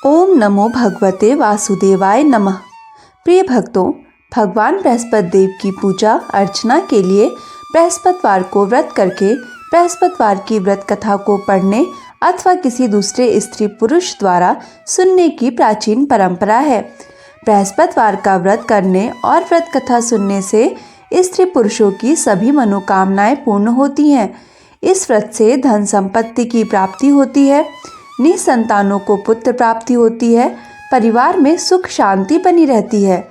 ओम नमो भगवते वासुदेवाय नमः। प्रिय भक्तों, भगवान बृहस्पति देव की पूजा अर्चना के लिए बृहस्पतिवार को व्रत करके बृहस्पतिवार की व्रत कथा को पढ़ने अथवा किसी दूसरे स्त्री पुरुष द्वारा सुनने की प्राचीन परंपरा है। बृहस्पतिवार का व्रत करने और व्रत कथा सुनने से स्त्री पुरुषों की सभी मनोकामनाएं पूर्ण होती हैं। इस व्रत से धन संपत्ति की प्राप्ति होती है, निसंतानों को पुत्र प्राप्ति होती है, परिवार में सुख शांति बनी रहती है,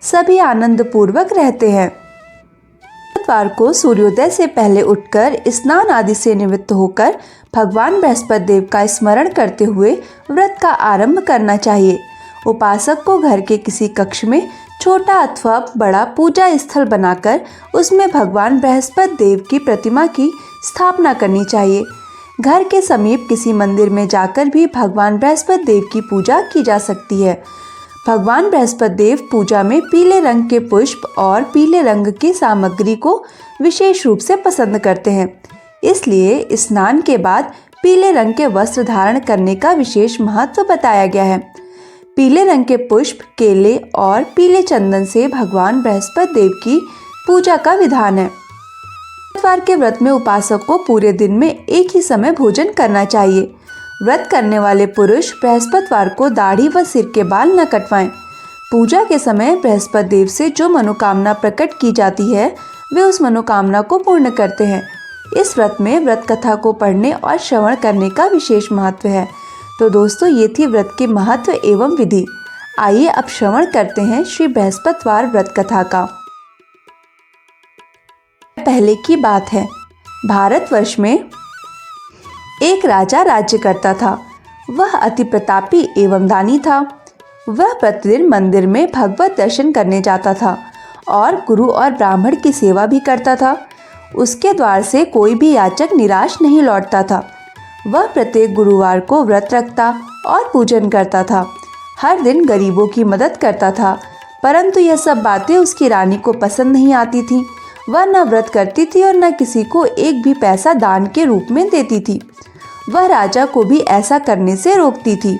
सभी आनंद पूर्वक रहते हैं। बृहस्पतिवार को सूर्योदय से पहले उठकर स्नान आदि से निवृत्त होकर भगवान बृहस्पति देव का स्मरण करते हुए व्रत का आरंभ करना चाहिए। उपासक को घर के किसी कक्ष में छोटा अथवा बड़ा पूजा स्थल बनाकर उसमें भगवान बृहस्पति देव की प्रतिमा की स्थापना करनी चाहिए। घर के समीप किसी मंदिर में जाकर भी भगवान बृहस्पति देव की पूजा की जा सकती है। भगवान बृहस्पति देव पूजा में पीले रंग के पुष्प और पीले रंग की सामग्री को विशेष रूप से पसंद करते हैं, इसलिए स्नान के बाद पीले रंग के वस्त्र धारण करने का विशेष महत्व बताया गया है। पीले रंग के पुष्प, केले और पीले चंदन से भगवान बृहस्पति देव की पूजा का विधान है। बृहस्पतिवार के व्रत में उपासक को पूरे दिन में एक ही समय भोजन करना चाहिए। व्रत करने वाले पुरुष बृहस्पतिवार को दाढ़ी व सिर के बाल न कटवाएं। पूजा के समय बृहस्पति देव से जो मनोकामना प्रकट की जाती है वे उस मनोकामना को पूर्ण करते हैं। इस व्रत में व्रत कथा को पढ़ने और श्रवण करने का विशेष महत्व है। तो दोस्तों, ये थी व्रत के महत्व एवं विधि। आइए अब श्रवण करते हैं श्री बृहस्पतिवार व्रत कथा का। पहले की बात है, भारतवर्ष में एक राजा राज्य करता था। वह अति प्रतापी एवं दानी था। वह प्रतिदिन मंदिर में भगवत दर्शन करने जाता था और गुरु और ब्राह्मण की सेवा भी करता था। उसके द्वार से कोई भी याचक निराश नहीं लौटता था। वह प्रत्येक गुरुवार को व्रत रखता और पूजन करता था। हर दिन गरीबों की मदद करता था, परंतु यह सब बातें उसकी रानी को पसंद नहीं आती थीं। वह न व्रत करती थी और न किसी को एक भी पैसा दान के रूप में देती थी। वह राजा को भी ऐसा करने से रोकती थी।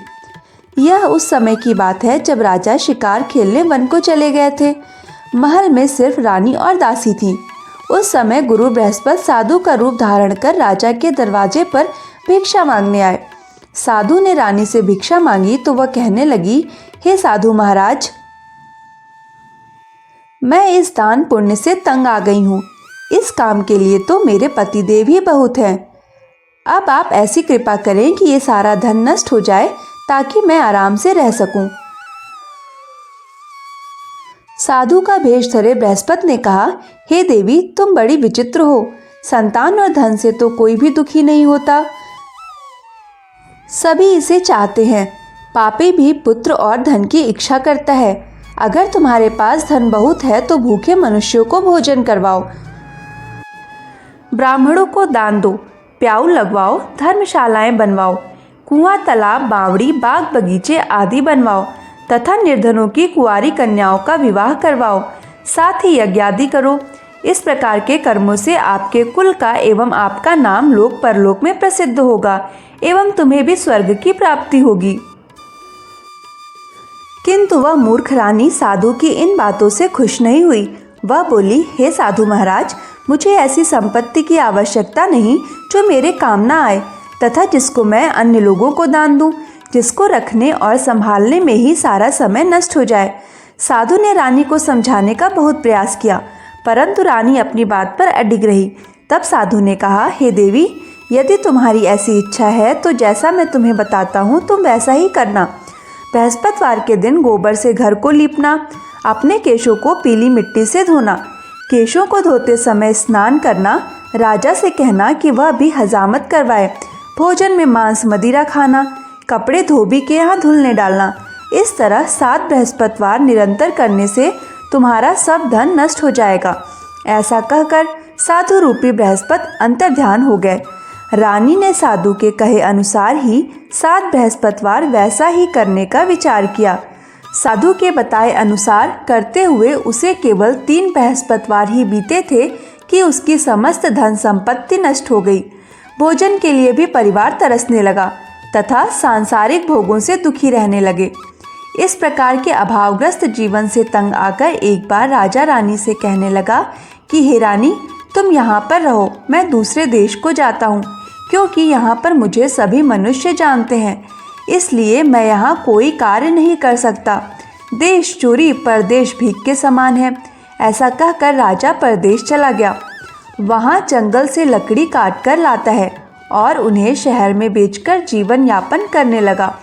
यह उस समय की बात है जब राजा शिकार खेलने वन को चले गए थे। महल में सिर्फ रानी और दासी थी। उस समय गुरु बृहस्पति साधु का रूप धारण कर राजा के दरवाजे पर भिक्षा मांगने आए। साधु ने रानी से भिक्षा मांगी तो वह कहने लगी, हे साधु महाराज, मैं इस दान पुण्य से तंग आ गई हूँ। इस काम के लिए तो मेरे पतिदेव ही बहुत हैं। अब आप ऐसी कृपा करें कि ये सारा धन नष्ट हो जाए ताकि मैं आराम से रह सकूं। साधु का भेष धरे बृहस्पति ने कहा, हे देवी, तुम बड़ी विचित्र हो। संतान और धन से तो कोई भी दुखी नहीं होता, सभी इसे चाहते हैं। पापी भी पुत्र और धन की इच्छा करता है। अगर तुम्हारे पास धन बहुत है तो भूखे मनुष्यों को भोजन करवाओ, ब्राह्मणों को दान दो, प्याऊ लगवाओ, धर्मशालाएं बनवाओ, कुआं, तालाब, बावड़ी, बाग बगीचे आदि बनवाओ तथा निर्धनों की कुंवारी कन्याओं का विवाह करवाओ। साथ ही यज्ञ आदि करो। इस प्रकार के कर्मों से आपके कुल का एवं आपका नाम लोक परलोक में प्रसिद्ध होगा एवं तुम्हें भी स्वर्ग की प्राप्ति होगी। किंतु वह मूर्ख रानी साधु की इन बातों से खुश नहीं हुई। वह बोली, हे साधु महाराज, मुझे ऐसी संपत्ति की आवश्यकता नहीं जो मेरे काम ना आए तथा जिसको मैं अन्य लोगों को दान दूं, जिसको रखने और संभालने में ही सारा समय नष्ट हो जाए। साधु ने रानी को समझाने का बहुत प्रयास किया, परंतु रानी अपनी बात पर अडिग रही। तब साधु ने कहा, हे देवी, यदि तुम्हारी ऐसी इच्छा है तो जैसा मैं तुम्हें बताता हूँ तुम वैसा ही करना। बृहस्पतिवार के दिन गोबर से घर को लीपना, अपने केशों को पीली मिट्टी से धोना, केशों को धोते समय स्नान करना, राजा से कहना कि वह भी हजामत करवाए, भोजन में मांस मदिरा खाना, कपड़े धोबी के यहाँ धुलने डालना। इस तरह 7 बृहस्पतिवार निरंतर करने से तुम्हारा सब धन नष्ट हो जाएगा। ऐसा कहकर साधु रूपी बृहस्पति अंतर्ध्यान हो गए। रानी ने साधु के कहे अनुसार ही 7 बृहस्पतिवार वैसा ही करने का विचार किया। साधु के बताए अनुसार करते हुए उसे केवल 3 बृहस्पतिवार ही बीते थे कि उसकी समस्त धन संपत्ति नष्ट हो गई। भोजन के लिए भी परिवार तरसने लगा। तथा सांसारिक भोगों से दुखी रहने लगे। इस प्रकार के अभावग्रस्त जीवन से तंग आकर एक बार राजा रानी से कहने लगा कि हे रानी, तुम यहाँ पर रहो, मैं दूसरे देश को जाता हूँ, क्योंकि यहाँ पर मुझे सभी मनुष्य जानते हैं, इसलिए मैं यहाँ कोई कार्य नहीं कर सकता। देश चोरी परदेश भीख के समान है। ऐसा कहकर राजा परदेश चला गया। वहाँ जंगल से लकड़ी काट कर लाता है और उन्हें शहर में बेचकर जीवन यापन करने लगा।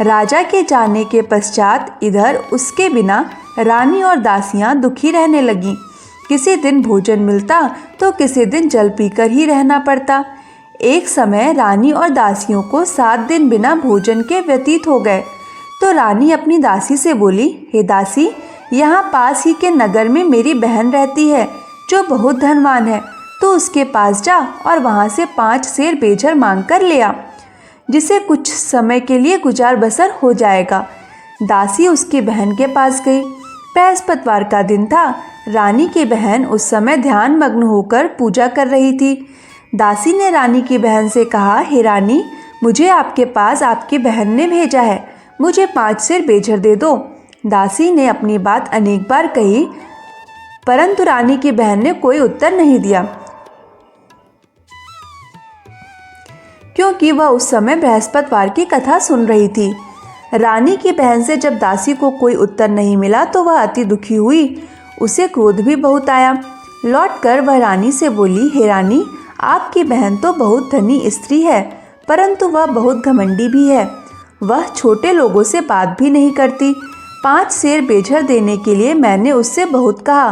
राजा के जाने के पश्चात इधर उसके बिना रानी और दासियां दुखी रहने लगीं। किसी दिन भोजन मिलता तो किसी दिन जल पीकर ही रहना पड़ता। एक समय रानी और दासियों को 7 दिन बिना भोजन के व्यतीत हो गए। तो रानी अपनी दासी से बोली, हे दासी, यहाँ पास ही के नगर में मेरी बहन रहती है जो बहुत धनवान है, तो उसके पास जा और वहाँ से 5 सेर बेझर मांग कर ले आ, जिसे कुछ समय के लिए गुजार बसर हो जाएगा। दासी उसकी बहन के पास गई। बृहस्पतिवार का दिन था। रानी की बहन उस समय ध्यान मग्न होकर पूजा कर रही थी। दासी ने रानी की बहन से कहा, हे रानी, मुझे आपके पास आपकी बहन ने भेजा है, मुझे 5 सेर बेझर दे दो। दासी ने अपनी बात अनेक बार कही, परंतु रानी की बहन ने कोई उत्तर नहीं दिया, क्योंकि वह उस समय बृहस्पतिवार की कथा सुन रही थी। रानी की बहन से जब दासी को कोई उत्तर नहीं मिला तो वह अति दुखी हुई। उसे क्रोध भी बहुत आया। लौटकर वह रानी से बोली, हे रानी, आपकी बहन तो बहुत धनी स्त्री है, परंतु वह बहुत घमंडी भी है। वह छोटे लोगों से बात भी नहीं करती। 5 सेर बेझर देने के लिए मैंने उससे बहुत कहा,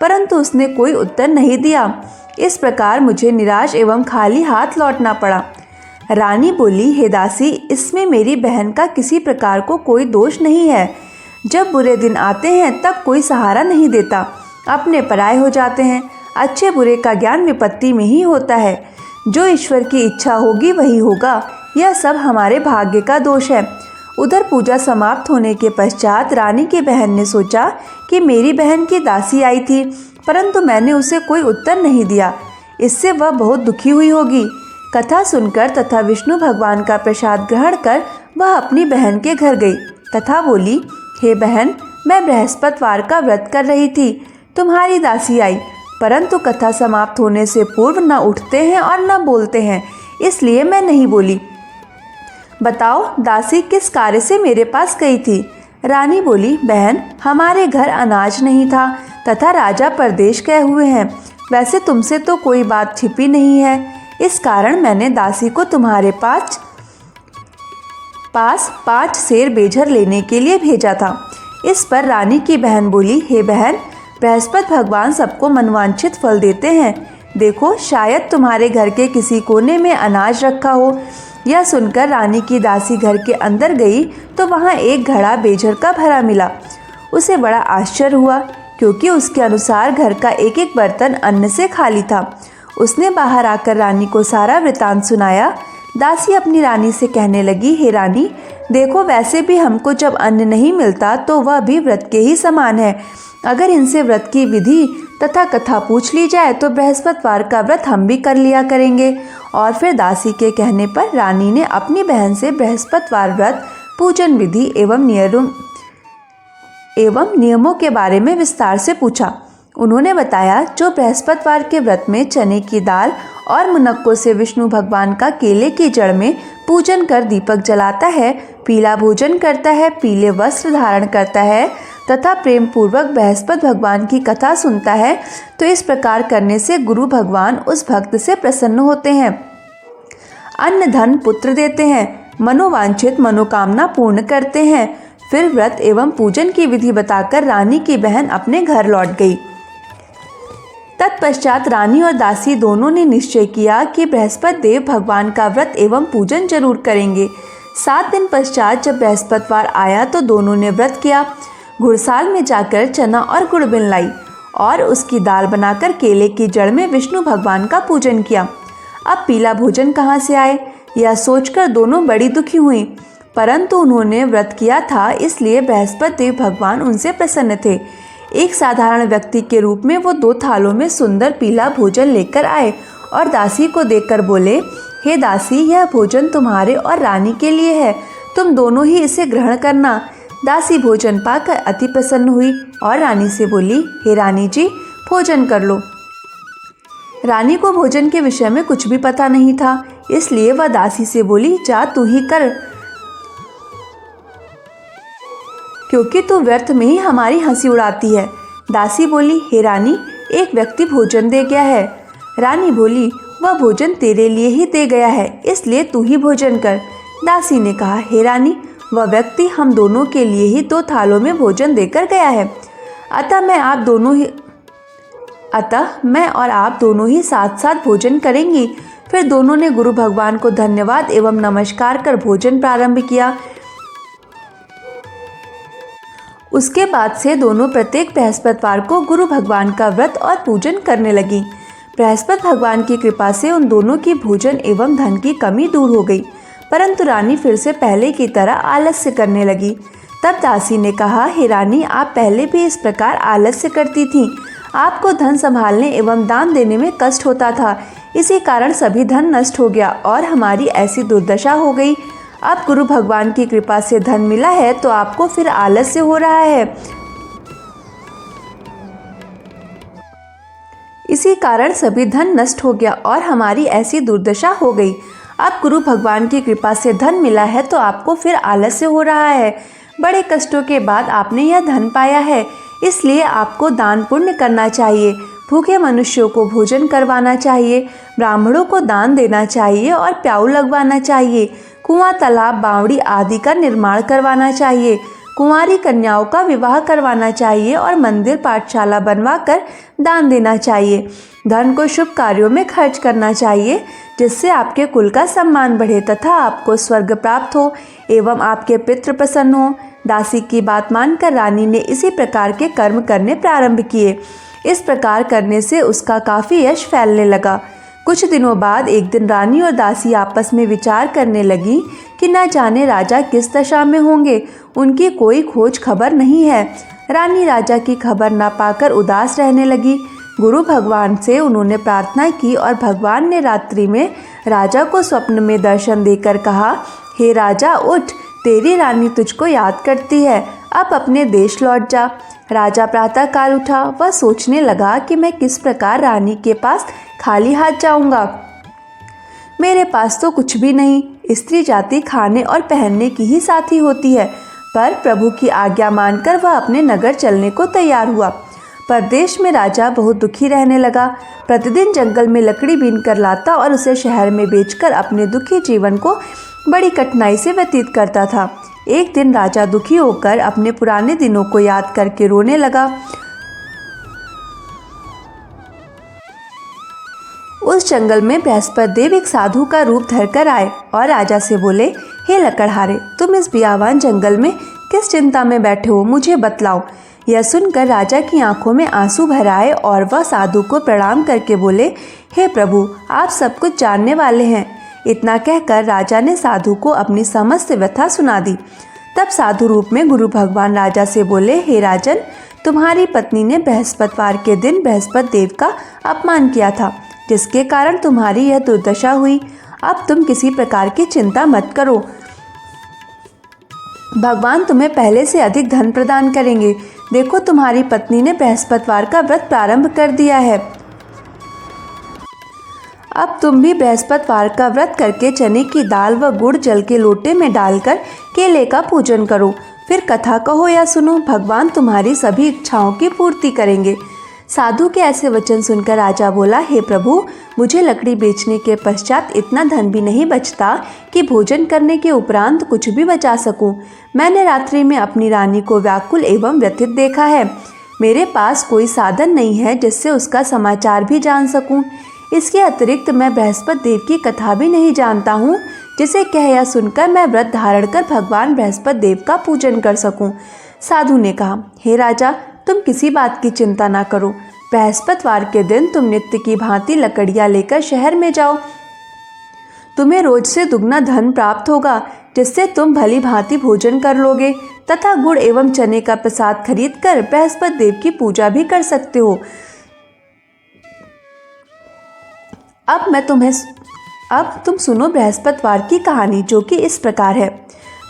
परंतु उसने कोई उत्तर नहीं दिया। इस प्रकार मुझे निराश एवं खाली हाथ लौटना पड़ा। रानी बोली, हे दासी, इसमें मेरी बहन का किसी प्रकार को कोई दोष नहीं है। जब बुरे दिन आते हैं तब कोई सहारा नहीं देता, अपने पराये हो जाते हैं। अच्छे बुरे का ज्ञान विपत्ति में ही होता है। जो ईश्वर की इच्छा होगी वही होगा। यह सब हमारे भाग्य का दोष है। उधर पूजा समाप्त होने के पश्चात रानी की बहन ने सोचा कि मेरी बहन की दासी आई थी, परंतु मैंने उसे कोई उत्तर नहीं दिया, इससे वह बहुत दुखी हुई होगी। कथा सुनकर तथा विष्णु भगवान का प्रसाद ग्रहण कर वह अपनी बहन के घर गई तथा बोली, हे बहन, मैं बृहस्पतिवार का व्रत कर रही थी, तुम्हारी दासी आई, परंतु कथा समाप्त होने से पूर्व न उठते हैं और न बोलते हैं, इसलिए मैं नहीं बोली। बताओ, दासी किस कार्य से मेरे पास गई थी? रानी बोली, बहन, हमारे घर अनाज नहीं था तथा राजा परदेश गए हुए हैं। वैसे तुमसे तो कोई बात छिपी नहीं है, इस कारण मैंने दासी को तुम्हारे पास 5 सेर बेझर लेने के लिए भेजा था। इस पर रानी की बहन बोली, हे बहन, बृहस्पति भगवान सबको मनवांछित फल देते हैं। देखो, शायद तुम्हारे घर के किसी कोने में अनाज रखा हो। यह सुनकर रानी की दासी घर के अंदर गई तो वहाँ एक घड़ा बेझर का भरा मिला। उसे बड़ा आश्चर्य हुआ, क्योंकि उसके अनुसार घर का एक एक बर्तन अन्न से खाली था। उसने बाहर आकर रानी को सारा वृतांत सुनाया। दासी अपनी रानी से कहने लगी, हे रानी, देखो, वैसे भी हमको जब अन्न नहीं मिलता तो वह भी व्रत के ही समान है। अगर इनसे व्रत की विधि तथा कथा पूछ ली जाए तो बृहस्पतिवार का व्रत हम भी कर लिया करेंगे। और फिर दासी के कहने पर रानी ने अपनी बहन से बृहस्पतिवार व्रत, पूजन विधि एवं नियमों के बारे में विस्तार से पूछा। उन्होंने बताया, जो बृहस्पतिवार के व्रत में चने की दाल और मुनक्कों से विष्णु भगवान का केले की जड़ में पूजन कर दीपक जलाता है, पीला भोजन करता है, पीले वस्त्र धारण करता है तथा प्रेम पूर्वक बृहस्पति भगवान की कथा सुनता है, तो इस प्रकार करने से गुरु भगवान उस भक्त से प्रसन्न होते हैं, अन्न धन पुत्र देते हैं, मनोवांछित मनोकामना पूर्ण करते हैं। फिर व्रत एवं पूजन की विधि बताकर रानी की बहन अपने घर लौट गई। तत्पश्चात रानी और दासी दोनों ने निश्चय किया कि बृहस्पति देव भगवान का व्रत एवं पूजन जरूर करेंगे। 7 दिन पश्चात जब बृहस्पतिवार आया तो दोनों ने व्रत किया। घुड़साल में जाकर चना और गुड़बिन लाई और उसकी दाल बनाकर केले की जड़ में विष्णु भगवान का पूजन किया। अब पीला भोजन कहाँ से आए, यह सोचकर दोनों बड़ी दुखी हुई, परंतु उन्होंने व्रत किया था, इसलिए बृहस्पति देव भगवान उनसे प्रसन्न थे। एक साधारण व्यक्ति के रूप में वो 2 थालों में सुंदर पीला भोजन लेकर आए और दासी को देखकर बोले, हे दासी, यह भोजन तुम्हारे और रानी के लिए है, तुम दोनों ही इसे ग्रहण करना। दासी भोजन पाकर अति प्रसन्न हुई और रानी से बोली, हे रानी जी, भोजन कर लो। रानी को भोजन के विषय में कुछ भी पता नहीं था, इसलिए वह दासी से बोली, जा तू ही कर, क्योंकि तू व्यर्थ में ही हमारी हंसी उड़ाती है। दासी बोली, हे रानी, एक व्यक्ति भोजन दे गया है। रानी बोली, वह भोजन तेरे लिए ही दे गया है, इसलिए तू ही भोजन कर। दासी ने कहा, हे रानी, वह व्यक्ति हम दोनों के लिए ही 2 थालों में भोजन देकर गया है, अतः मैं और आप दोनों ही साथ साथ भोजन करेंगी। फिर दोनों ने गुरु भगवान को धन्यवाद एवं नमस्कार कर भोजन प्रारंभ किया। उसके बाद से दोनों प्रत्येक बृहस्पतिवार को गुरु भगवान का व्रत और पूजन करने लगी। बृहस्पति भगवान की कृपा से उन दोनों की भोजन एवं धन की कमी दूर हो गई, परंतु रानी फिर से पहले की तरह आलस्य करने लगी। तब दासी ने कहा, हे रानी, आप पहले भी इस प्रकार आलस्य करती थीं। आपको धन संभालने एवं दान देने में कष्ट होता था, इसी कारण सभी धन नष्ट हो गया और हमारी ऐसी दुर्दशा हो गई। अब गुरु भगवान की कृपा से धन मिला है तो आपको फिर आलस्य हो रहा है, इसी कारण सभी धन नष्ट हो गया और हमारी ऐसी दुर्दशा हो गई। अब गुरु भगवान की कृपा से धन मिला है तो आपको फिर आलस्य हो रहा है। बड़े कष्टों के बाद आपने यह धन पाया है, इसलिए आपको दान पुण्य करना चाहिए, भूखे मनुष्यों को भोजन करवाना चाहिए, ब्राह्मणों को दान देना चाहिए और प्याऊ लगवाना चाहिए, कुआं, तालाब, बावड़ी आदि का निर्माण करवाना चाहिए, कुंवारी कन्याओं का विवाह करवाना चाहिए और मंदिर पाठशाला बनवाकर दान देना चाहिए। धन को शुभ कार्यों में खर्च करना चाहिए, जिससे आपके कुल का सम्मान बढ़े तथा आपको स्वर्ग प्राप्त हो एवं आपके पितृ प्रसन्न हो। दासी की बात मानकर रानी ने इसी प्रकार के कर्म करने प्रारंभ किए। इस प्रकार करने से उसका काफ़ी यश फैलने लगा। कुछ दिनों बाद एक दिन रानी और दासी आपस में विचार करने लगी कि न जाने राजा किस दशा में होंगे, उनकी कोई खोज खबर नहीं है। रानी राजा की खबर न पाकर उदास रहने लगी। गुरु भगवान से उन्होंने प्रार्थना की और भगवान ने रात्रि में राजा को स्वप्न में दर्शन देकर कहा, हे राजा, उठ, तेरी रानी तुझको याद करती है, अब अपने देश लौट जा। राजा प्रातःकाल उठा। वह सोचने लगा कि मैं किस प्रकार रानी के पास खाली हाथ जाऊंगा। मेरे पास तो कुछ भी नहीं, स्त्री जाति खाने और पहनने की ही साथी होती है। पर प्रभु की आज्ञा मानकर वह अपने नगर चलने को तैयार हुआ। परदेश में राजा बहुत दुखी रहने लगा। प्रतिदिन जंगल में लकड़ी बीन कर लाता और उसे शहर में बेचकर अपने दुखी जीवन को बड़ी कठिनाई से व्यतीत करता था। एक दिन राजा दुखी होकर अपने पुराने दिनों को याद करके रोने लगा। उस जंगल में बृहस्पति देव एक साधु का रूप धरकर आए और राजा से बोले, हे लकड़हारे, तुम इस बियावान जंगल में किस चिंता में बैठे हो, मुझे बतलाओ। यह सुनकर राजा की आंखों में आंसू भर आए और वह साधु को प्रणाम करके बोले, हे प्रभु, आप सब कुछ जानने वाले हैं। इतना कहकर राजा ने साधु को अपनी समस्त व्यथा सुना दी। तब साधु रूप में गुरु भगवान राजा से बोले, हे राजन, तुम्हारी पत्नी ने बृहस्पतिवार के दिन बृहस्पति देव का अपमान किया था, जिसके कारण तुम्हारी यह दुर्दशा हुई। अब तुम किसी प्रकार की चिंता मत करो, भगवान तुम्हें पहले से अधिक धन प्रदान करेंगे। देखो, तुम्हारी पत्नी ने बृहस्पतिवार का व्रत प्रारंभ कर दिया है। अब तुम भी बृहस्पतिवार का व्रत करके चने की दाल व गुड़ जल के लोटे में डालकर केले का पूजन करो। फिर कथा कहो या सुनो, भगवान तुम्हारी सभी इच्छाओं की पूर्ति करेंगे। साधु के ऐसे वचन सुनकर राजा बोला, हे प्रभु, मुझे लकड़ी बेचने के पश्चात इतना धन भी नहीं बचता कि भोजन करने के उपरांत कुछ भी बचा सकूं। मैंने रात्रि में अपनी रानी को व्याकुल एवं व्यथित देखा है। मेरे पास कोई साधन नहीं है जिससे उसका समाचार भी जान सकूं। इसके अतिरिक्त मैं बृहस्पति देव की कथा भी नहीं जानता हूँ, जिसे कह या सुनकर मैं व्रत धारण कर भगवान बृहस्पति देव का पूजन कर सकूं। साधु ने कहा, हे राजा, तुम किसी बात की चिंता ना करो। बृहस्पतिवार के दिन तुम नित्य की भांति लकड़ियाँ लेकर शहर में जाओ। तुम्हें रोज से दुगना धन प्राप्त होगा, जिससे तुम भली भांति भोजन कर लोगे तथा गुड़ एवं चने का प्रसाद खरीद कर बृहस्पति देव की पूजा भी कर सकते हो। अब मैं तुम्हें अब तुम सुनो बृहस्पतिवार की कहानी, जो कि इस प्रकार है।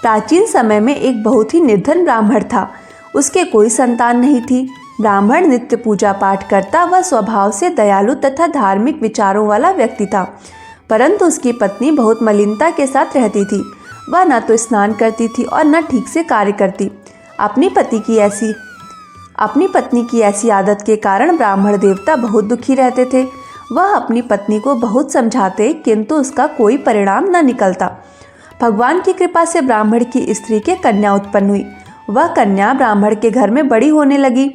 प्राचीन समय में एक बहुत ही निर्धन ब्राह्मण था। उसके कोई संतान नहीं थी। ब्राह्मण नित्य पूजा पाठ करता, वह स्वभाव से दयालु तथा धार्मिक विचारों वाला व्यक्ति था। परंतु उसकी पत्नी बहुत मलिनता के साथ रहती थी। वह न तो स्नान करती थी और न ठीक से कार्य करती। अपनी पत्नी की ऐसी आदत के कारण ब्राह्मण देवता बहुत दुखी रहते थे। वह अपनी पत्नी को बहुत समझाते, किंतु उसका कोई परिणाम न निकलता। भगवान की कृपा से ब्राह्मण की स्त्री के कन्या उत्पन्न हुई। वह कन्या ब्राह्मण के घर में बड़ी होने लगी।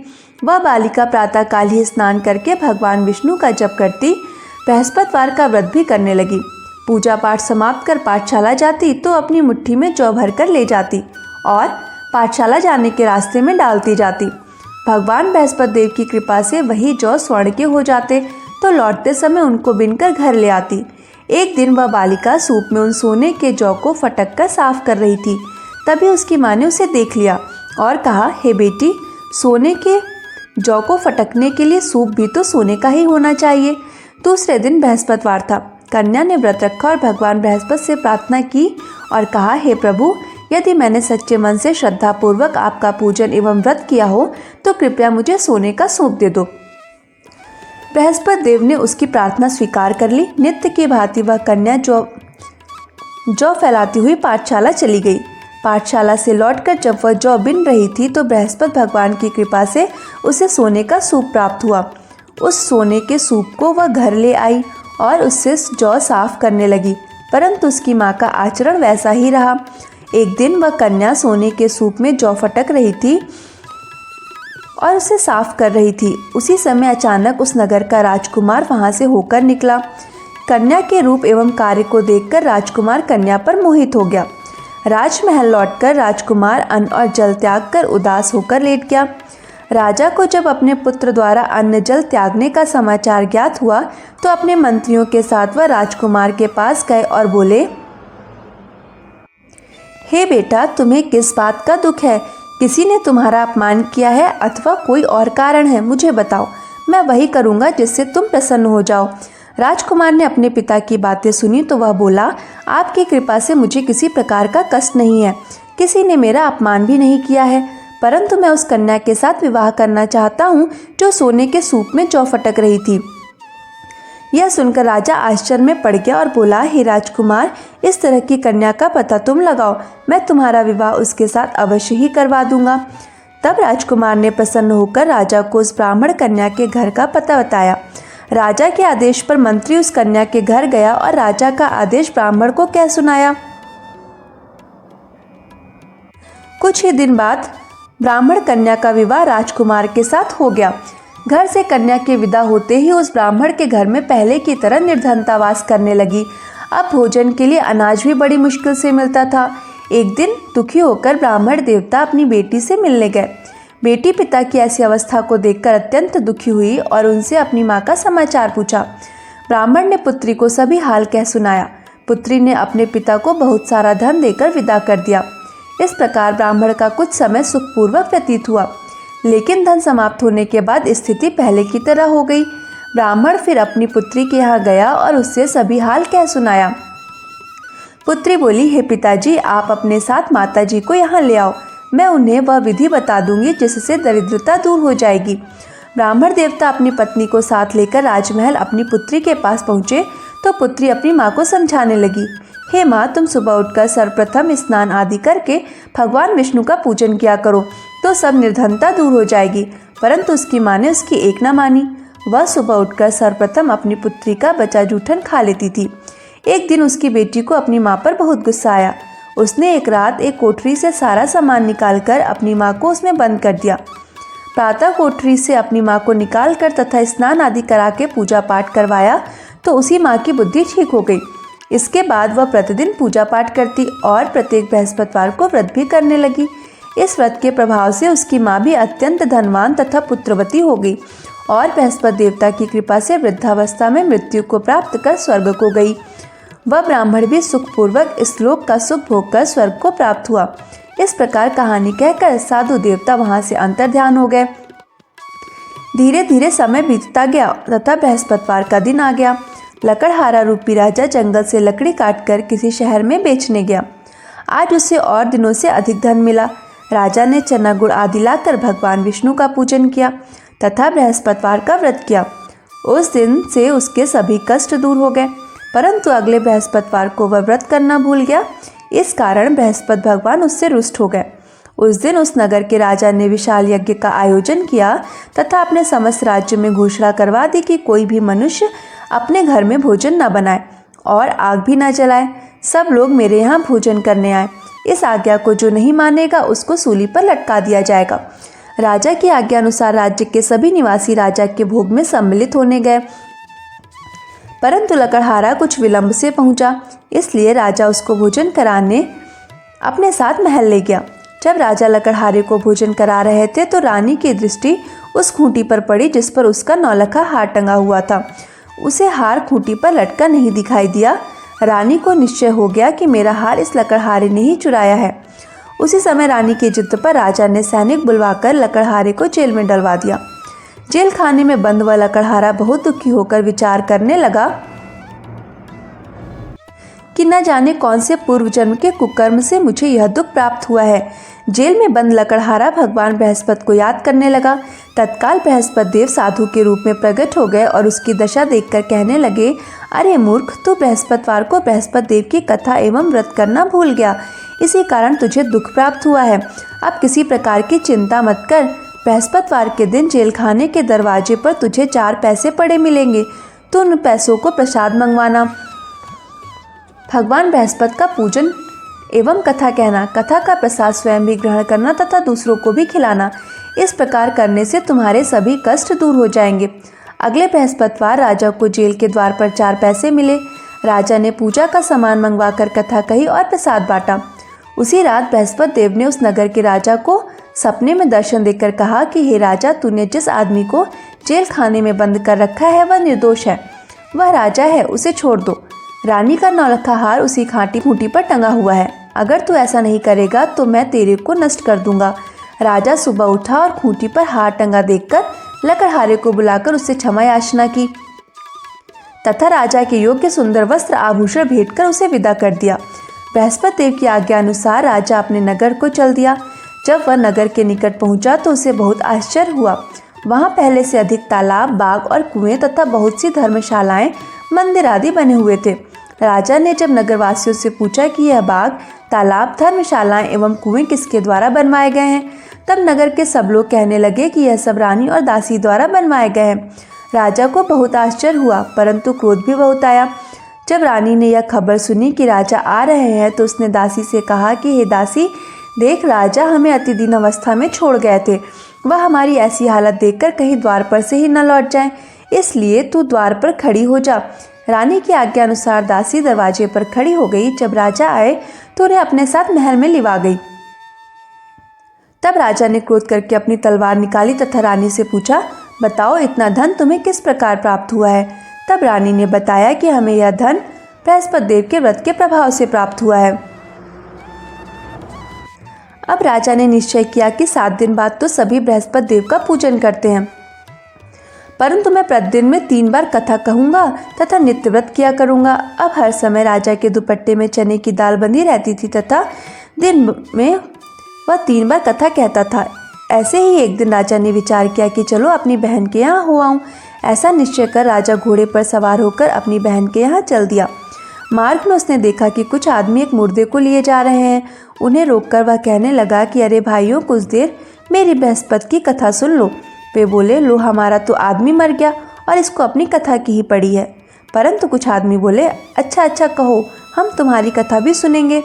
वह बालिका प्रातःकाल ही स्नान करके भगवान विष्णु का जप करती, बृहस्पतिवार का व्रत भी करने लगी। पूजा पाठ समाप्त कर पाठशाला जाती तो अपनी मुट्ठी में जौ भरकर ले जाती और पाठशाला जाने के रास्ते में डालती जाती। भगवान बृहस्पति देव की कृपा से वही जौ स्वर्ण के हो जाते, तो लौटते समय उनको बिनकर घर ले आती। एक दिन वह बालिका सूप में उन सोने के जौ को फटक कर साफ कर रही थी। तभी उसकी माँ ने उसे देख लिया और कहा, हे बेटी, सोने के जौ को फटकने के लिए सूप भी तो सोने का ही होना चाहिए। दूसरे दिन बृहस्पतिवार था। कन्या ने व्रत रखा और भगवान बृहस्पति से प्रार्थना की और कहा, हे प्रभु, यदि मैंने सच्चे मन से श्रद्धापूर्वक आपका पूजन एवं व्रत किया हो तो कृपया मुझे सोने का सूप दे दो। बृहस्पति देव ने उसकी प्रार्थना स्वीकार कर ली। नित्य की भांति वह कन्या जौ फैलाती हुई पाठशाला चली गई। पाठशाला से लौटकर जब वह जौ बिन रही थी तो बृहस्पति भगवान की कृपा से उसे सोने का सूप प्राप्त हुआ। उस सोने के सूप को वह घर ले आई और उससे जौ साफ करने लगी, परंतु उसकी माँ का आचरण वैसा ही रहा। एक दिन वह कन्या सोने के सूप में जौ फटक रही थी और उसे साफ कर रही थी। उसी समय अचानक उस नगर का राजकुमार वहां से होकर निकला। कन्या के रूप एवं कार्य को देखकर राजकुमार कन्या पर मोहित हो गया। राजमहल लौटकर राजकुमार अन्न और जल त्याग कर उदास होकर लेट गया। राजा को जब अपने पुत्र द्वारा अन्न जल त्यागने का समाचार ज्ञात हुआ तो अपने मंत्रियों के साथ वह राजकुमार के पास गए और बोले, हे बेटा, तुम्हें किस बात का दुख है? किसी ने तुम्हारा अपमान किया है अथवा कोई और कारण है? मुझे बताओ, मैं वही करूँगा जिससे तुम प्रसन्न हो जाओ। राजकुमार ने अपने पिता की बातें सुनी तो वह बोला, आपकी कृपा से मुझे किसी प्रकार का कष्ट नहीं है। किसी ने मेरा अपमान भी नहीं किया है, परंतु मैं उस कन्या के साथ विवाह करना चाहता हूँ जो सोने के सूप में जौ फटक रही थी। यह सुनकर राजा आश्चर्य में पड़ गया और बोला, हे राजकुमार, इस तरह की कन्या का पता तुम लगाओ, मैं तुम्हारा विवाह उसके साथ अवश्य ही करवा दूंगा। तब राजकुमार ने प्रसन्न होकर राजा को उस ब्राह्मण कन्या के घर का पता बताया। राजा के आदेश पर मंत्री उस कन्या के घर गया और राजा का आदेश ब्राह्मण को कह सुनाया। कुछ ही दिन बाद ब्राह्मण कन्या का विवाह राजकुमार के साथ हो गया। घर से कन्या के विदा होते ही उस ब्राह्मण के घर में पहले की तरह निर्धनता वास करने लगी। अब भोजन के लिए अनाज भी बड़ी मुश्किल से मिलता था। एक दिन दुखी होकर ब्राह्मण देवता अपनी बेटी से मिलने गए। बेटी पिता की ऐसी अवस्था को देखकर अत्यंत दुखी हुई और उनसे अपनी माँ का समाचार पूछा। ब्राह्मण ने पुत्री को सभी हाल कह सुनाया। पुत्री ने अपने पिता को बहुत सारा धन देकर विदा कर दिया। इस प्रकार ब्राह्मण का कुछ समय सुखपूर्वक व्यतीत हुआ, लेकिन धन समाप्त होने के बाद स्थिति पहले की तरह हो गई। ब्राह्मण फिर अपनी पुत्री के यहाँ गया और उससे सभी हाल कह सुनाया। पुत्री बोली, हे पिताजी, आप अपने साथ माताजी को यहाँ ले आओ, मैं उन्हें वह विधि बता दूंगी जिससे दरिद्रता दूर हो जाएगी। ब्राह्मण देवता अपनी पत्नी को साथ लेकर राजमहल अपनी पुत्री के पास पहुँचे तो पुत्री अपनी माँ को समझाने लगी, हे माँ, तुम सुबह उठकर सर्वप्रथम स्नान आदि करके भगवान विष्णु का पूजन किया करो तो सब निर्धनता दूर हो जाएगी। परंतु उसकी माँ ने उसकी एक न मानी। वह सुबह उठकर सर्वप्रथम अपनी पुत्री का बचा जूठन खा लेती थी। एक दिन उसकी बेटी को अपनी माँ पर बहुत गुस्सा आया। उसने एक रात एक कोठरी से सारा सामान निकालकर अपनी माँ को उसमें बंद कर दिया। प्रातः कोठरी से अपनी माँ को निकालकर तथा स्नान आदि करा के पूजा पाठ करवाया तो उसी माँ की बुद्धि ठीक हो गई। इसके बाद वह प्रतिदिन पूजा पाठ करती और प्रत्येक बृहस्पतिवार को व्रत भी करने लगी। इस व्रत के प्रभाव से उसकी माँ भी अत्यंत धनवान तथा पुत्रवती हो गई और बृहस्पति देवता की कृपा से वृद्धावस्था में मृत्यु को प्राप्त कर स्वर्ग को गई। वह ब्राह्मण भी सुखपूर्वक इस लोक का सुख भोग कर स्वर्ग को प्राप्त हुआ। इस प्रकार कहानी कहकर साधु देवता वहां से अंतर्ध्यान हो गए। धीरे धीरे समय बीतता गया तथा बृहस्पतिवार का दिन आ गया। लकड़हारा रूपी राजा जंगल से लकड़ी काटकर किसी शहर में बेचने गया। आज उसे और दिनों से अधिक धन मिला। राजा ने चना गुड़ आदि लाकर भगवान विष्णु का पूजन किया तथा बृहस्पतिवार का व्रत किया। उस दिन से उसके सभी कष्ट दूर हो गए, परंतु अगले बृहस्पतिवार को वह व्रत करना भूल गया। इस कारण बृहस्पति भगवान उससे रुष्ट हो गए। उस दिन उस नगर के राजा ने विशाल यज्ञ का आयोजन किया तथा अपने समस्त राज्य में घोषणा करवा दी कि कोई भी मनुष्य अपने घर में भोजन न बनाए और आग भी न जलाए। सब लोग मेरे यहाँ भोजन करने आए। इस आज्ञा को जो नहीं मानेगा उसको सूली पर लटका दिया जाएगा। राजा की आज्ञा अनुसार राज्य के सभी निवासी राजा के भोग में सम्मिलित होने गए, परंतु लकड़हारा कुछ विलंब से पहुंचा, इसलिए राजा उसको भोजन कराने अपने साथ महल ले गया। जब राजा लकड़हारे को भोजन करा रहे थे तो रानी की दृष्टि उस खूंटी पर पड़ी जिस पर उसका नौलखा हार टंगा हुआ था। उसे हार खूंटी पर लटका नहीं दिखाई दिया। रानी को निश्चय हो गया कि मेरा हार इस लकड़हारे ने ही चुराया है। उसी समय रानी की जिद पर राजा ने सैनिक बुलवाकर लकड़हारे को जेल में डलवा दिया। जेल खाने में बंद हुआ लकड़हारा बहुत दुखी होकर विचार करने लगा कि न जाने कौन से पूर्व जन्म के कुकर्म से मुझे यह दुख प्राप्त हुआ है। जेल में बंद लकड़हारा भगवान बृहस्पति को याद करने लगा। तत्काल बृहस्पति देव साधु के रूप में प्रकट हो गए और उसकी दशा देखकर कहने लगे, अरे मूर्ख, तू बृहस्पतिवार को बृहस्पति देव की कथा एवं व्रत करना भूल गया, इसी कारण तुझे दुख प्राप्त हुआ है। अब किसी प्रकार की चिंता मत कर। बृहस्पतिवार के दिन जेल खाने के दरवाजे पर तुझे 4 पैसे पड़े मिलेंगे। तू उन पैसों को प्रसाद मंगवाना। भगवान बृहस्पति का पूजन एवं कथा कहना, कथा का प्रसाद स्वयं भी ग्रहण करना तथा दूसरों को भी खिलाना। इस प्रकार करने से तुम्हारे सभी कष्ट दूर हो जाएंगे। अगले बृहस्पतिवार राजा को जेल के द्वार पर 4 पैसे मिले। राजा ने पूजा का सामान मंगवाकर कथा कही और प्रसाद बांटा। उसी रात बृहस्पति देव ने उस नगर के राजा को सपने में दर्शन देकर कहा कि हे राजा, तूने जिस आदमी को जेल खाने में बंद कर रखा है वह निर्दोष है, वह राजा है, उसे छोड़ दो। रानी का नौलखा हार उसी खाटी खूंटी पर टंगा हुआ है। अगर तू ऐसा नहीं करेगा तो मैं तेरे को नष्ट कर दूंगा। राजा सुबह उठा और खूंटी पर हार टंगा देखकर लकड़हारे को बुलाकर उससे क्षमा याचना की तथा राजा के योग्य सुंदर वस्त्र आभूषण भेंट कर उसे विदा कर दिया। बृहस्पति देव की आज्ञा अनुसार राजा अपने नगर को चल दिया। जब वह नगर के निकट पहुंचा तो उसे बहुत आश्चर्य हुआ। वहां पहले से अधिक तालाब, बाग और कुएं तथा बहुत सी धर्मशालाएं, मंदिर आदि बने हुए थे। राजा ने जब नगरवासियों से पूछा कि यह बाग, तालाब, धर्मशालाएं एवं कुएं किसके द्वारा बनवाए गए हैं, तब नगर के सब लोग कहने लगे कि यह सब रानी और दासी द्वारा बनवाए गए हैं। राजा को बहुत आश्चर्य हुआ, परंतु क्रोध भी बहुत आया। जब रानी ने यह खबर सुनी कि राजा आ रहे हैं तो उसने दासी से कहा कि हे दासी, देख, राजा हमें अति दीन अवस्था में छोड़ गए थे। वह हमारी ऐसी हालत देखकर कहीं द्वार पर से ही न लौट जाएं, इसलिए तू द्वार पर खड़ी हो जा। रानी की आज्ञा अनुसार दासी दरवाजे पर खड़ी हो गई। जब राजा आए तो उन्हें अपने साथ महल में लिवा गई। तब राजा ने क्रोध करके अपनी तलवार निकाली तथा रानी से पूछा, बताओ, इतना धन तुम्हें किस प्रकार प्राप्त हुआ है? तब रानी ने बताया कि हमें यह धन बृहस्पति देव के व्रत के प्रभाव से प्राप्त हुआ है। अब राजा ने निश्चय किया कि 7 दिन बाद तो सभी बृहस्पति देव का पूजन करते हैं, परंतु मैं प्रतिदिन में 3 बार कथा कहूँगा तथा नित्य व्रत किया करूँगा। अब हर समय राजा के दुपट्टे में चने की दाल बंधी रहती थी तथा दिन में वह 3 बार कथा कहता था। ऐसे ही एक दिन राजा ने विचार किया कि चलो अपनी बहन के यहाँ हो आऊँ। ऐसा निश्चय कर राजा घोड़े पर सवार होकर अपनी बहन के यहाँ चल दिया। मार्ग में उसने देखा कि कुछ आदमी एक मुर्दे को लिए जा रहे हैं। उन्हें रोककर वह कहने लगा कि अरे भाइयों, कुछ देर मेरी बृहस्पति की कथा सुन लो। वे बोले, लो, हमारा तो आदमी मर गया और इसको अपनी कथा की ही पड़ी है। परंतु कुछ आदमी बोले, अच्छा अच्छा कहो, हम तुम्हारी कथा भी सुनेंगे।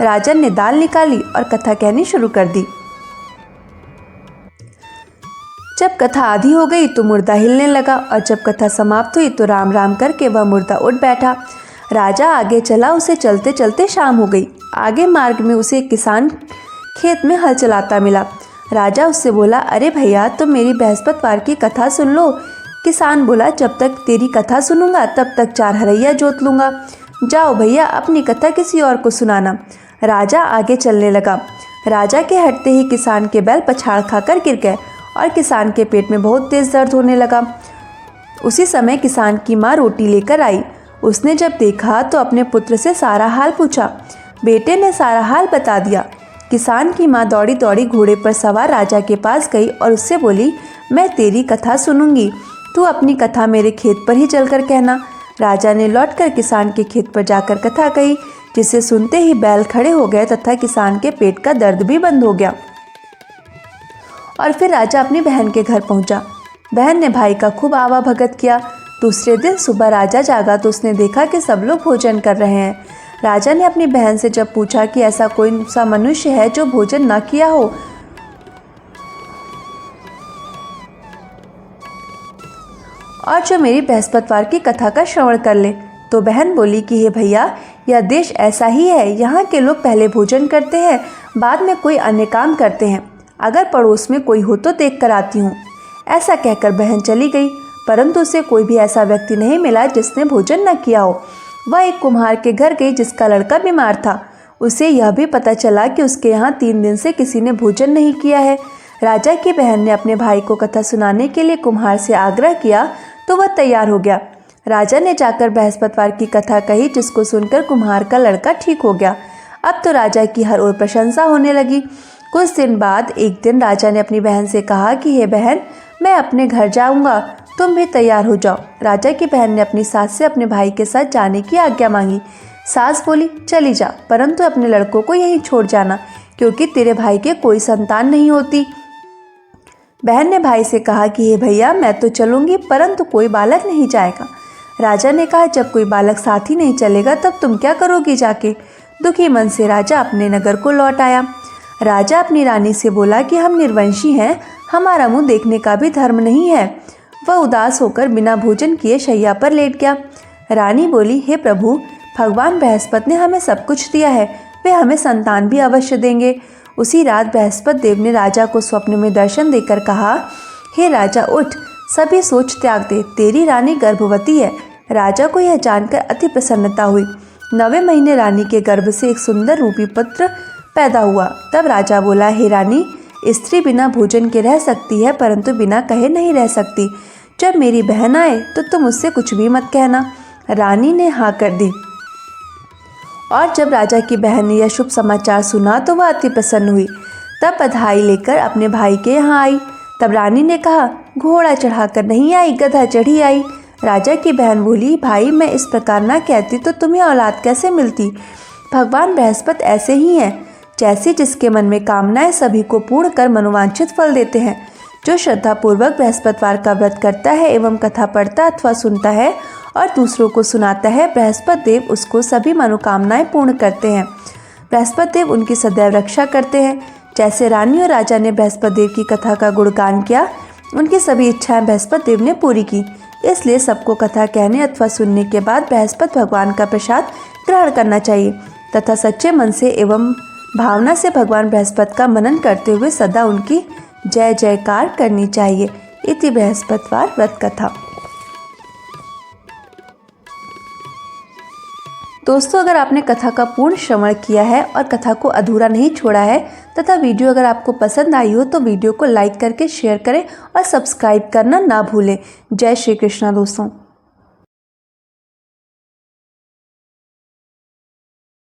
राजन ने दाल निकाली और कथा कहनी शुरू कर दी। जब कथा आधी हो गई तो मुर्दा हिलने लगा और जब कथा समाप्त हुई तो राम राम करके वह मुर्दा उठ बैठा। राजा आगे चला, उसे चलते चलते शाम हो गई। आगे मार्ग में उसे एक किसान खेत में हल चलाता मिला। राजा उससे बोला, अरे भैया, तुम मेरी बृहस्पतिवार की कथा सुन लो। किसान बोला, जब तक तेरी कथा सुनूंगा तब तक 4 हरैया जोत लूँगा। जाओ भैया, अपनी कथा किसी और को सुनाना। राजा आगे चलने लगा। राजा के हटते ही किसान के बैल पछाड़ खाकर गिर गए और किसान के पेट में बहुत तेज दर्द होने लगा। उसी समय किसान की माँ रोटी लेकर आई। उसने जब देखा तो अपने पुत्र से सारा हाल पूछा। बेटे ने सारा हाल बता दिया। किसान की माँ दौड़ी दौड़ी घोड़े पर सवार राजा के पास गई और उससे बोली, मैं तेरी कथा सुनूंगी, तू अपनी कथा मेरे खेत पर ही चलकर कहना। राजा ने लौटकर किसान के खेत पर जाकर कथा कही, जिसे सुनते ही बैल खड़े हो गए तथा किसान के पेट का दर्द भी बंद हो गया। और फिर राजा अपनी बहन के घर पहुंचा। बहन ने भाई का खूब आवा भगत किया। दूसरे दिन सुबह राजा जागा तो उसने देखा कि सब लोग भोजन कर रहे हैं। राजा ने अपनी बहन से जब पूछा कि ऐसा कोई सा मनुष्य है जो भोजन न किया हो और जो मेरी बृहस्पतिवार की कथा का श्रवण कर ले, तो बहन बोली कि हे भैया, यह देश ऐसा ही है। यहाँ के लोग पहले भोजन करते हैं, बाद में कोई अन्य काम करते हैं। अगर पड़ोस में कोई हो तो देख कर आती हूँ। ऐसा कहकर बहन चली गई, परंतु उसे कोई भी ऐसा व्यक्ति नहीं मिला जिसने भोजन न किया हो। वह एक कुम्हार के घर गई जिसका लड़का बीमार था। उसे यह भी पता चला कि उसके यहाँ 3 दिन से किसी ने भोजन नहीं किया है। राजा की बहन ने अपने भाई को कथा सुनाने के लिए कुम्हार से आग्रह किया तो वह तैयार हो गया। राजा ने जाकर बृहस्पतिवार की कथा कही, जिसको सुनकर कुम्हार का लड़का ठीक हो गया। अब तो राजा की हर ओर प्रशंसा होने लगी। कुछ दिन बाद एक दिन राजा ने अपनी बहन से कहा कि हे बहन, मैं अपने घर जाऊंगा, तुम भी तैयार हो जाओ। राजा की बहन ने अपनी सास से अपने भाई के साथ जाने की आज्ञा मांगी। सास बोली, चली जा, परंतु अपने लड़कों को यहीं छोड़ जाना, क्योंकि तेरे भाई के कोई संतान नहीं होती। बहन ने भाई से कहा कि हे भैया, मैं तो चलूंगी, परंतु कोई बालक नहीं जाएगा। राजा ने कहा, जब कोई बालक साथ ही नहीं चलेगा तब तुम क्या करोगी जाके। दुखी मन से राजा अपने नगर को लौट आया। राजा अपनी रानी से बोला कि हम निर्वंशी हैं, हमारा मुंह देखने का भी धर्म नहीं है। वह उदास होकर बिना भोजन किए शैया पर लेट गया। रानी बोली, हे प्रभु, भगवान बृहस्पति ने हमें सब कुछ दिया है, वे हमें संतान भी अवश्य देंगे। उसी रात बृहस्पति देव ने राजा को स्वप्न में दर्शन देकर कहा, हे राजा, उठ, सभी सोच त्याग दे, तेरी रानी गर्भवती है। राजा को यह जानकर अति प्रसन्नता हुई। 9वें महीने रानी के गर्भ से एक सुंदर रूपी पुत्र पैदा हुआ। तब राजा बोला, हे रानी, स्त्री बिना भोजन के रह सकती है, परंतु बिना कहे नहीं रह सकती। जब मेरी बहन आए तो तुम उससे कुछ भी मत कहना। रानी ने हाँ कर दी। और जब राजा की बहन ने यह शुभ समाचार सुना तो वह अति प्रसन्न हुई। तब बधाई लेकर अपने भाई के यहाँ आई। तब रानी ने कहा, घोड़ा चढ़ाकर नहीं आई, गधा चढ़ी आई। राजा की बहन बोली, भाई, मैं इस प्रकार ना कहती तो तुम्हें औलाद कैसे मिलती। भगवान बृहस्पति ऐसे ही हैं, जैसे जिसके मन में कामनाएं सभी को पूर्ण कर मनोवांछित फल देते हैं। जो श्रद्धापूर्वक बृहस्पतिवार का व्रत करता है एवं कथा पढ़ता अथवा सुनता है और दूसरों को सुनाता है, बृहस्पति देव उसको सभी मनोकामनाएं पूर्ण करते हैं। बृहस्पति देव उनकी सदैव रक्षा करते हैं। जैसे रानी और राजा ने बृहस्पति देव की कथा का गुणगान किया, उनकी सभी इच्छाएं बृहस्पति देव ने पूरी की। इसलिए सबको कथा कहने अथवा सुनने के बाद बृहस्पति भगवान का प्रसाद ग्रहण करना चाहिए तथा सच्चे मन से एवं भावना से भगवान बृहस्पति का मनन करते हुए सदा उनकी जय जयकार करनी चाहिए। इति बृहस्पतिवार व्रत कथा। दोस्तों, अगर आपने कथा का पूर्ण श्रवण किया है और कथा को अधूरा नहीं छोड़ा है तथा वीडियो अगर आपको पसंद आई हो तो वीडियो को लाइक करके शेयर करें और सब्सक्राइब करना ना भूलें। जय श्री कृष्णा दोस्तों।